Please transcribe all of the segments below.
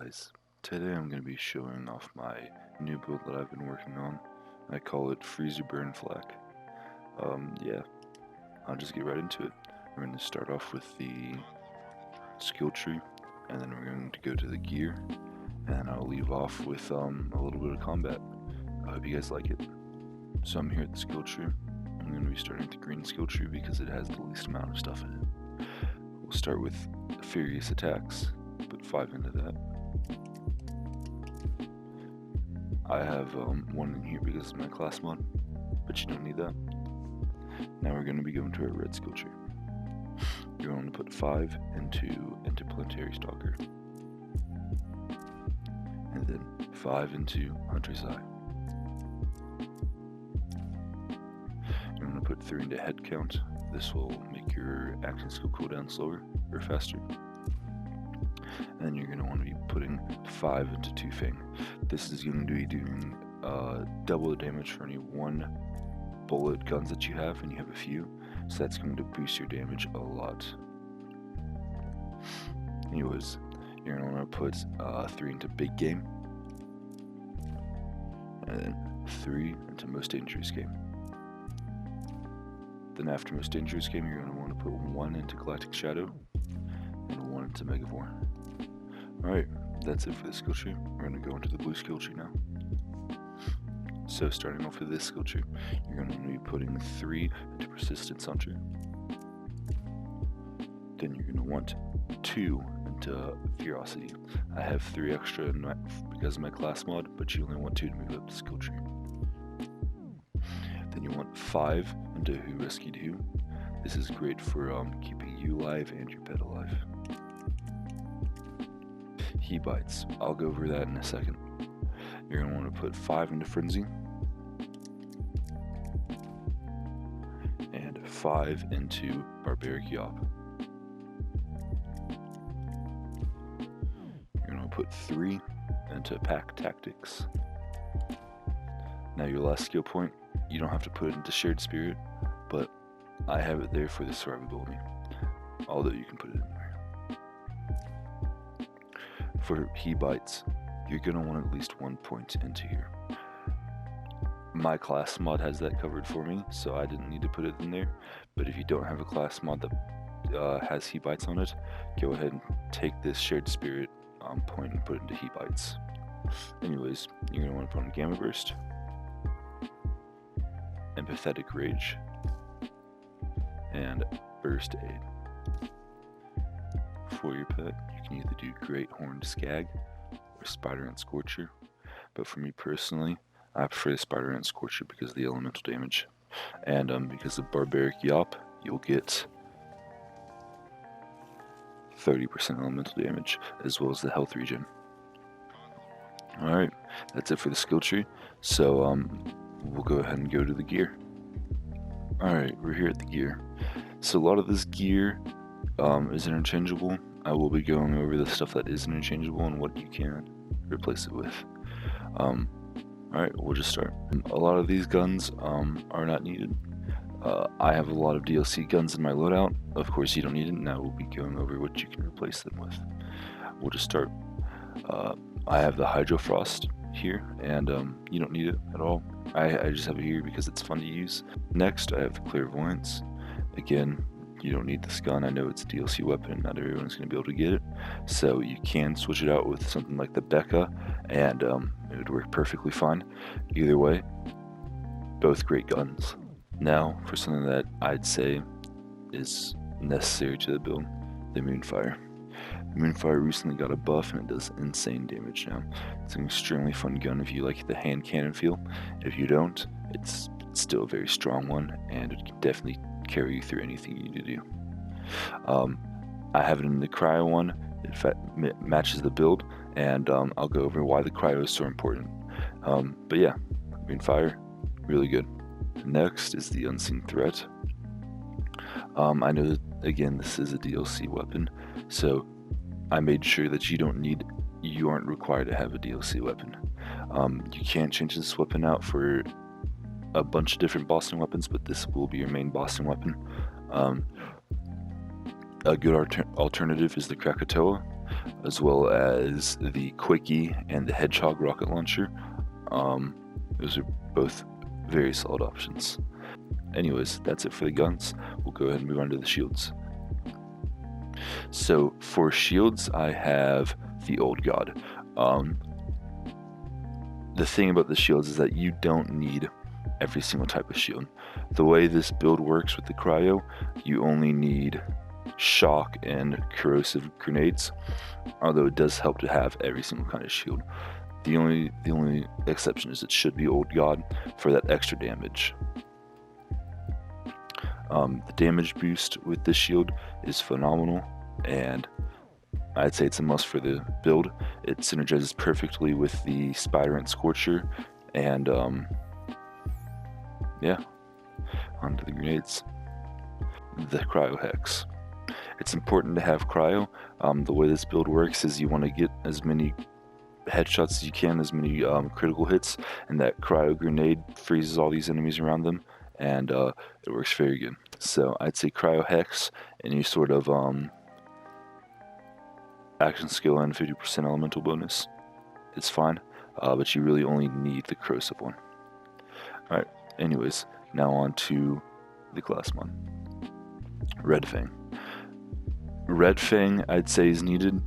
guys, today I'm going to be showing off my new build that I've been working on. I call it Freezer Burn Flak. Yeah, I'll just get right into it. We're going to start off with the skill tree, and then we're going to go to the gear, and I'll leave off with a little bit of combat. I hope you guys like it. So I'm here at the skill tree. I'm going to be starting with the green skill tree because it has the least amount of stuff in it. We'll start with Furious Attacks. Put 5 into that. I have one in here because it's my class mod, but you don't need that. Now we're going to be going to our red skill tree. You're going to put 5 into Interplanetary Stalker, and then 5 into Hunter's Eye. You're going to put 3 into Head Count. This will make your action skill cooldown slower or faster. And you're going to want to be putting 5 into 2 Fang. This is going to be doing double the damage for any 1 bullet guns that you have, and you have a few, so that's going to boost your damage a lot. Anyways, you're going to want to put 3 into Big Game, and then 3 into Most Dangerous Game. Then after Most Dangerous Game, you're going to want to put 1 into Galactic Shadow, and 1 into MH4. Alright, that's it for the skill tree. We're going to go into the blue skill tree now. So starting off with this skill tree, you're going to be putting 3 into Persistence Hunter. Then you're going to want 2 into Ferocity. I have 3 extra because of my class mod, but you only want 2 to move up the skill tree. Then you want 5 into Who Rescued Who. This is great for keeping you alive and your pet alive. He bites. I'll go over that in a second. You're going to want to put 5 into Frenzy, and 5 into Barbaric Yop. You're going to put 3 into Pack Tactics. Now your last skill point, you don't have to put it into Shared Spirit, but I have it there for the survivability, although you can put it in there. For He Bites, you're going to want at least 1 point into here. My class mod has that covered for me, so I didn't need to put it in there. But if you don't have a class mod that has He Bites on it, go ahead and take this Shared Spirit point and put it into He Bites. Anyways, you're going to want to put on Gamma Burst, Empathetic Rage, and Burst Aid. For your pet, you can either do Great Horned Skag or Spider Ant Scorcher, but for me personally, I prefer the Spider Ant Scorcher because of the elemental damage, and because of Barbaric Yop, you'll get 30% elemental damage as well as the health regen. Alright, that's it for the skill tree, so we'll go ahead and go to the gear. Alright, we're here at the gear. So a lot of this gear is interchangeable. I will be going over the stuff that is interchangeable and what you can replace it with. Alright, we'll just start. A lot of these guns are not needed. I have a lot of DLC guns in my loadout. Of course you don't need it, and I will be going over what you can replace them with. We'll just start. I have the Hydro Frost here, and you don't need it at all. I just have it here because it's fun to use. Next, I have the Clairvoyance. Again, you don't need this gun. I know it's a DLC weapon and not everyone's going to be able to get it, so you can switch it out with something like the Becca, and it would work perfectly fine. Either way, both great guns. Now for something that I'd say is necessary to the build, the Moonfire. Moonfire recently got a buff and it does insane damage now. It's an extremely fun gun if you like the hand cannon feel. If you don't, it's still a very strong one, and it can definitely carry you through anything you need to do. I have it in the cryo one. It matches the build, and I'll go over why the cryo is so important. But yeah, Moonfire, really good. Next is the Unseen Threat. I know that, again, this is a DLC weapon, so I made sure that you aren't required to have a DLC weapon. You can change this weapon out for a bunch of different bossing weapons, but this will be your main bossing weapon. A good alternative is the Krakatoa. as well as the Quickie and the Hedgehog rocket launcher. Those are both very solid options. Anyways, that's it for the guns. We'll go ahead and move on to the shields. So for shields, I have the Old God. The thing about the shields is that you don't need every single type of shield. The way this build works with the cryo, you only need shock and corrosive grenades, although it does help to have every single kind of shield. The only exception is it should be Old God for that extra damage. The damage boost with this shield is phenomenal, and I'd say it's a must for the build. It synergizes perfectly with the Spider Ant Scorcher, and yeah, onto the grenades. The Cryo Hex. It's important to have cryo. The way this build works is you want to get as many headshots as you can, as many critical hits, and that cryo grenade freezes all these enemies around them, and it works very good. So I'd say Cryo Hex, any sort of action skill and 50% elemental bonus, it's fine, but you really only need the corrosive one. Alright, anyways, now on to the class mod. Red Fang. Red Fang, I'd say, is needed.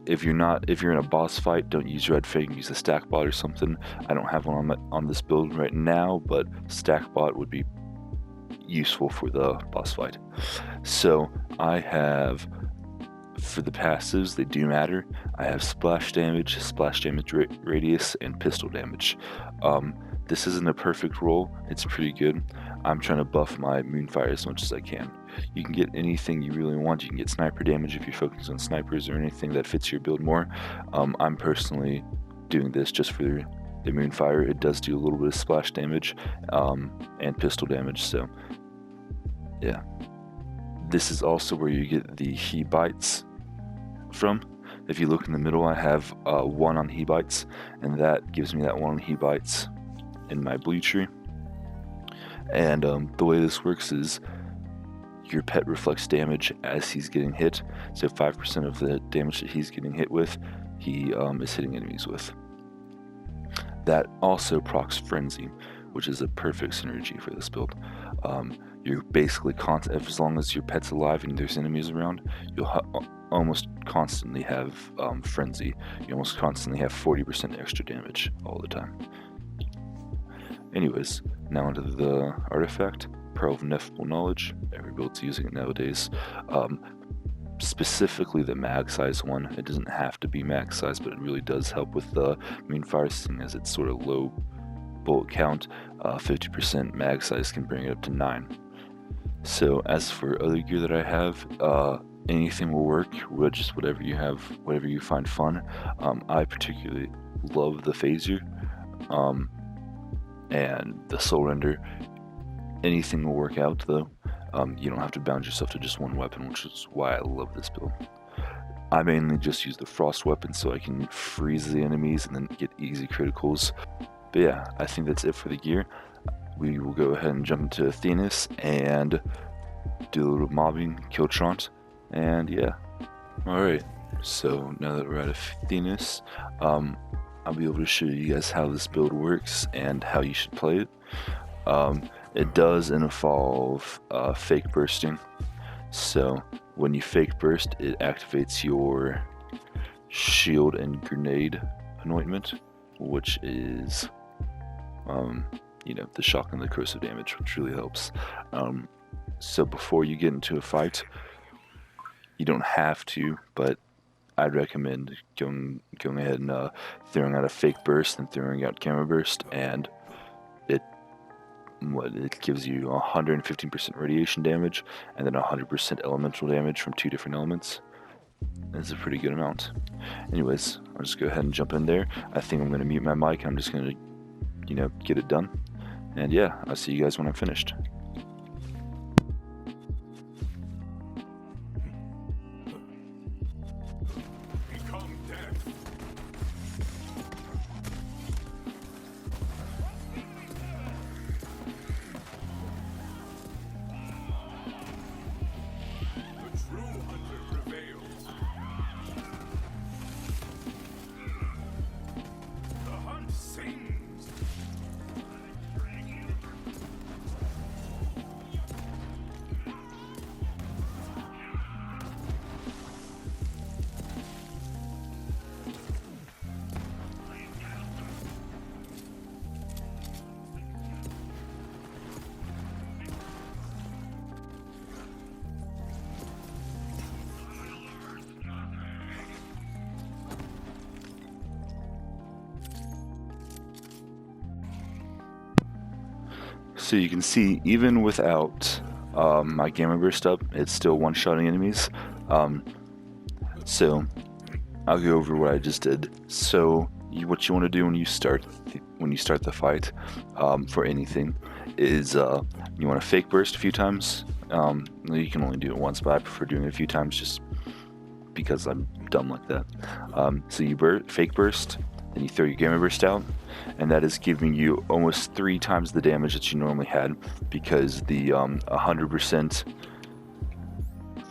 If you're in a boss fight, don't use Red Fang, use a stack bot or something. I don't have one on this build right now, but stack bot would be useful for the boss fight. So I have, for the passives, they do matter. I have splash damage radius, and pistol damage. This isn't a perfect roll, it's pretty good. I'm trying to buff my Moonfire as much as I can. You can get anything you really want. You can get sniper damage if you're focused on snipers or anything that fits your build more. I'm personally doing this just for the Moonfire. It does do a little bit of splash damage and pistol damage, so yeah. This is also where you get the He Bites from. If you look in the middle, I have 1 on He Bites, and that gives me that 1 on He Bites in my blue tree. And the way this works is your pet reflects damage as he's getting hit, so 5% of the damage that he's getting hit with, he is hitting enemies with. That also procs Frenzy, which is a perfect synergy for this build. You're basically as long as your pet's alive and there's enemies around, you'll almost constantly have Frenzy. You almost constantly have 40% extra damage all the time. Anyways, now onto the artifact, Pearl of Ineffable Knowledge. Every build's using it nowadays. Specifically the mag size one. It doesn't have to be max size, but it really does help with the Moonfire, seeing as it's sort of low bullet count. 50% mag size can bring it up to 9. So as for other gear that I have, anything will work. Just whatever you have, whatever you find fun. I particularly love the phaser and the soul render. Anything will work out though. You don't have to bound yourself to just one weapon, which is why I love this build. I mainly just use the frost weapon so I can freeze the enemies and then get easy criticals. But yeah, I think that's it for the gear. We will go ahead and jump into Athenas and do a little mobbing, kill Trant, and yeah. Alright, so now that we're at Athenas, I'll be able to show you guys how this build works and how you should play it. It does involve fake bursting. So when you fake burst, it activates your shield and grenade anointment, which is, the shock and the corrosive damage, which really helps. So before you get into a fight, you don't have to, but I'd recommend going ahead and throwing out a fake burst and throwing out camera burst, and it gives you 115% radiation damage and then 100% elemental damage from 2 different elements. That's a pretty good amount. Anyways, I'll just go ahead and jump in there. I think I'm going to mute my mic and I'm just going to, get it done. And yeah, I'll see you guys when I'm finished. So you can see, even without my Gamma Burst up, it's still one-shotting enemies. So I'll go over what I just did. So what you want to do when you start the fight for anything is you want to fake burst a few times. You can only do it once, but I prefer doing it a few times just because I'm dumb like that. So you fake burst, then you throw your Gamma Burst out, and that is giving you almost 3 times the damage that you normally had, because the 100%.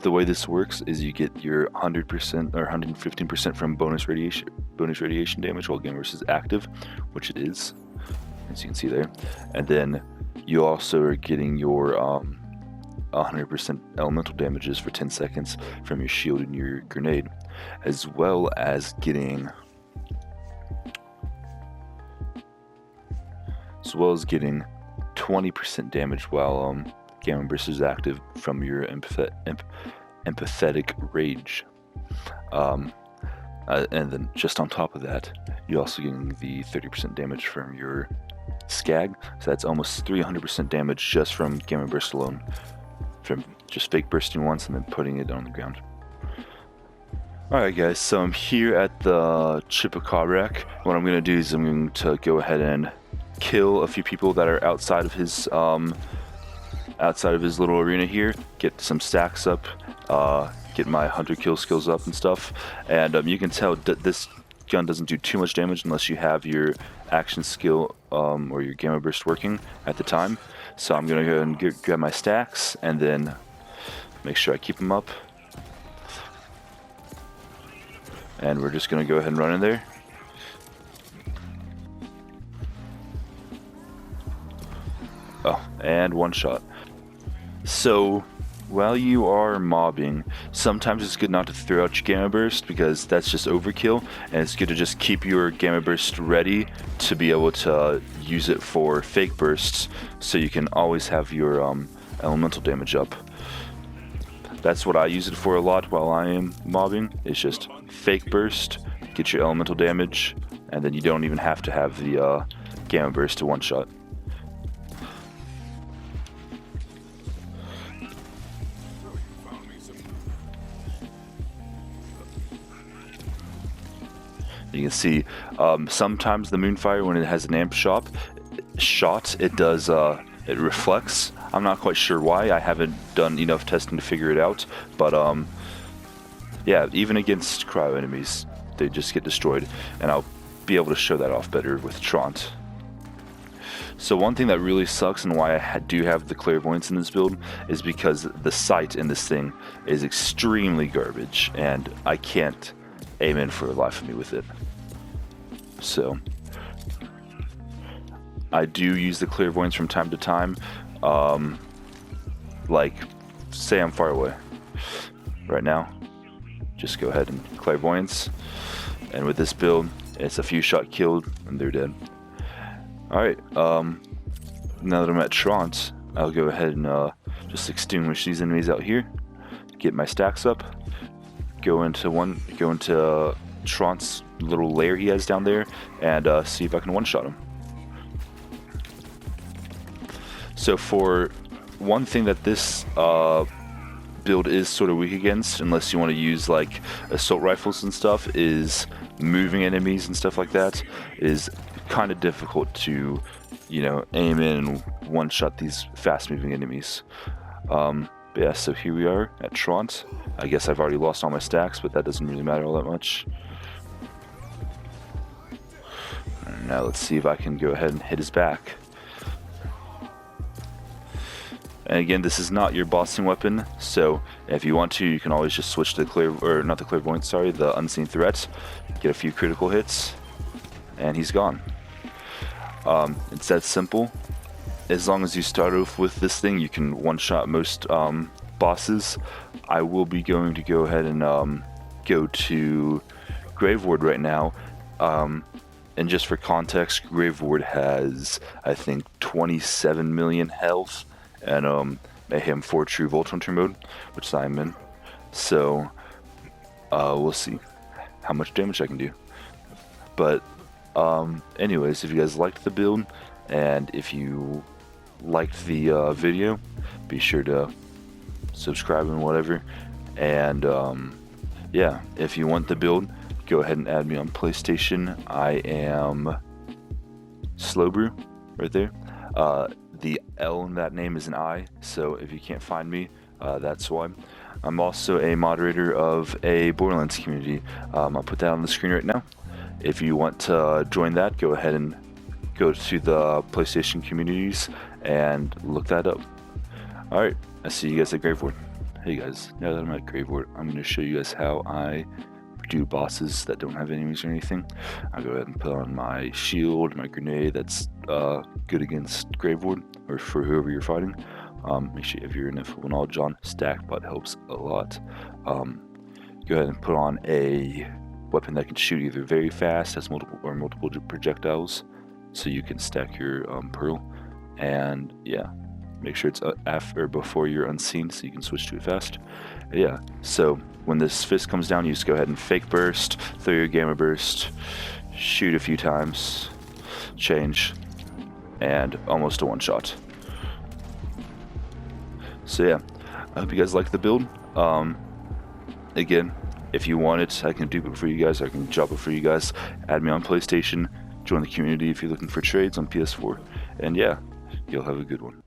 The way this works is you get your 100% or 115% from bonus radiation damage while Gamma Burst is active, which it is, as you can see there, and then you also are getting your 100% elemental damages for 10 seconds from your shield and your grenade, as well as getting 20% damage while Gamma Burst is active from your empathetic rage. And then just on top of that, you're also getting the 30% damage from your Skag, so that's almost 300% damage just from Gamma Burst alone, from just fake bursting once and then putting it on the ground. Alright guys, so I'm here at the Chupacabra. What I'm going to do is I'm going to go ahead and kill a few people that are outside of his little arena here, get some stacks up, get my hunter kill skills up and stuff, and you can tell that this gun doesn't do too much damage unless you have your action skill or your Gamma Burst working at the time. So I'm gonna go and grab my stacks and then make sure I keep them up, and we're just gonna go ahead and run in there. Oh, and one shot. So while you are mobbing, sometimes it's good not to throw out your Gamma Burst because that's just overkill, and it's good to just keep your Gamma Burst ready to be able to use it for fake bursts, so you can always have your elemental damage up. That's what I use it for a lot while I am mobbing. It's just fake burst, get your elemental damage, and then you don't even have to have the Gamma Burst to one-shot. You can see sometimes the Moonfire, when it has an amp shot, it does it reflects. I'm not quite sure why. I haven't done enough testing to figure it out, but yeah, even against cryo enemies, they just get destroyed, and I'll be able to show that off better with Trant. So one thing that really sucks and why I do have the clairvoyance in this build is because the sight in this thing is extremely garbage, and I can't aim in for the life of me with it. So I do use the clairvoyance from time to time, like say I'm far away right now, just go ahead and clairvoyance, and with this build it's a few shot killed and they're dead. Alright, now that I'm at Trant, I'll go ahead and just extinguish these enemies out here, get my stacks up, go into Trant's little lair he has down there, and see if I can one-shot him. So for one thing that this build is sort of weak against, unless you want to use like assault rifles and stuff, is moving enemies and stuff like that. It is kind of difficult to, you know, aim in and one-shot these fast-moving enemies. But yeah, so here we are at Trant. I guess I've already lost all my stacks, but that doesn't really matter all that much. Now let's see if I can go ahead and hit his back. And again, this is not your bossing weapon, so if you want to, you can always just switch to the unseen threat, get a few critical hits, and he's gone. It's that simple. As long as you start off with this thing, you can one-shot most bosses. I will be going to go ahead and go to Grave Ward right now. And just for context, Grave Ward has, I think, 27 million health, and MH4 True Volt Hunter mode, which I'm in. So we'll see how much damage I can do. But anyways, if you guys liked the build, and if you liked the video, be sure to subscribe and whatever. And yeah, if you want the build, go ahead and add me on PlayStation. I am Slowbrew right there. The L in that name is an I, so if you can't find me, that's why. I'm also a moderator of a Borderlands community. I'll put that on the screen right now. If you want to join that, go ahead and go to the PlayStation communities and look that up. Alright, I see you guys at Graveward. Hey guys, now that I'm at Graveward, I'm going to show you guys how I do bosses that don't have enemies or anything. I'll go ahead and put on my shield, my grenade that's good against Graveward, or for whoever you're fighting. Make sure if you're in a full knowledge on stack, but helps a lot. Go ahead and put on a weapon that can shoot either very fast, has multiple projectiles, so you can stack your pearl. And yeah, make sure it's after or before you're unseen, so you can switch to it fast. Yeah, so when this fist comes down, you just go ahead and fake burst, throw your gamma burst, shoot a few times, change, and almost a one-shot. So yeah, I hope you guys like the build. Again, if you want it, I can dupe it for you guys, I can drop it for you guys. Add me on PlayStation, join the community if you're looking for trades on PS4, and yeah, you'll have a good one.